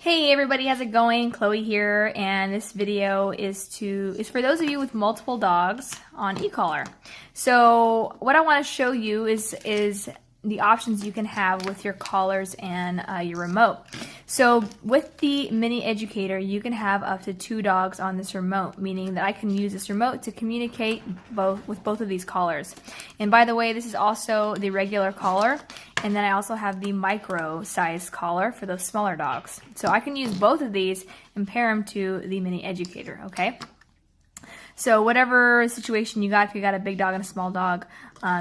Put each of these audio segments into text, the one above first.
Hey everybody, how's it going? Chloe here, and this video is for those of you with multiple dogs on Ecollar. So what I want to show you is the options you can have with your collars and your remote. So with the Mini Educator, you can have up to 2 dogs on this remote, meaning that I can use this remote to communicate with both of these collars. And by the way, this is also the regular collar, and then I also have the micro size collar for those smaller dogs. So I can use both of these and pair them to the Mini Educator, okay? So whatever situation you got, if you got a big dog and a small dog,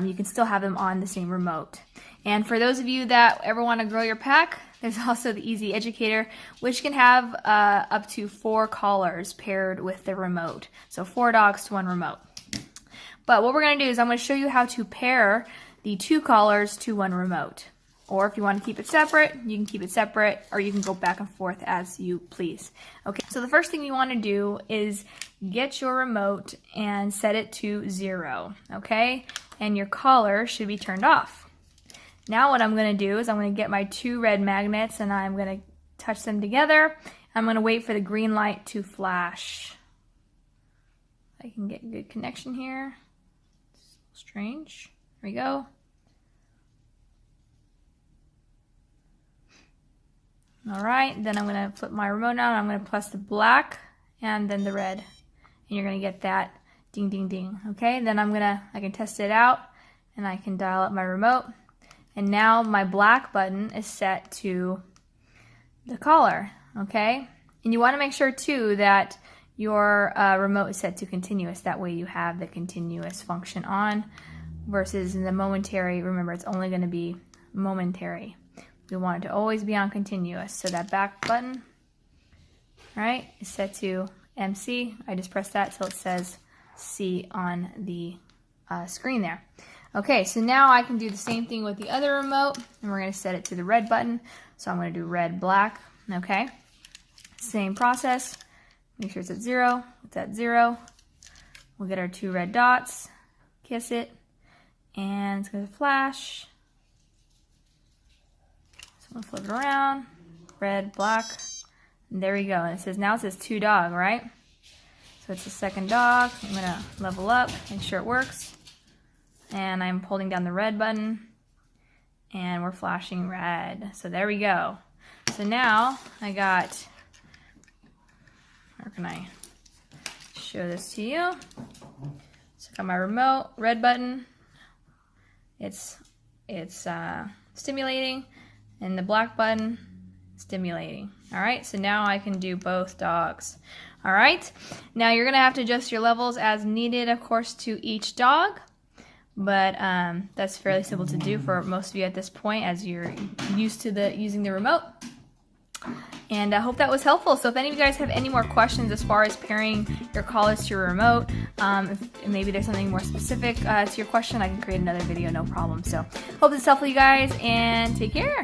you can still have them on the same remote. And for those of you that ever want to grow your pack, there's also the Easy Educator, which can have up to 4 collars paired with the remote. So 4 dogs to 1 remote. But what we're going to do is I'm going to show you how to pair the 2 collars to 1 remote. Or if you want to keep it separate, you can keep it separate, or you can go back and forth as you please. Okay, so the first thing you want to do is get your remote and set it to 0, okay? And your collar should be turned off. Now what I'm going to do is I'm going to get my 2 red magnets and I'm going to touch them together. I'm going to wait for the green light to flash. I can get a good connection here. It's strange. Here we go. Alright, then I'm going to flip my remote on. I'm going to press the black and then the red. And you're going to get that ding ding ding. Okay, then I can test it out and I can dial up my remote. And now my black button is set to the collar, okay? And you want to make sure too that your remote is set to continuous. That way you have the continuous function on versus in the momentary. Remember, it's only going to be momentary. We want it to always be on continuous. So that back button, right, is set to MC. I just press that till it says C on the screen there. Okay, so now I can do the same thing with the other remote, and we're going to set it to the red button. So I'm going to do red, black, okay? Same process. Make sure it's at 0. It's at 0. We'll get our 2 red dots, kiss it, and it's going to flash. So I'm going to flip it around, red, black, and there we go. And now it says 2 dog, right? So it's the second dog. I'm going to level up, make sure it works. And I'm holding down the red button and we're flashing red. So there we go. So now I got, where can I show this to you? So I got my remote, red button, it's stimulating, and the black button, stimulating. All right, so now I can do both dogs. All right, now you're gonna have to adjust your levels as needed, of course, to each dog. But that's fairly simple to do for most of you at this point as you're used to using the remote. And I hope that was helpful. So if any of you guys have any more questions as far as pairing your collars to your remote, if maybe there's something more specific to your question, I can create another video, no problem. So hope this is helpful, you guys, and take care.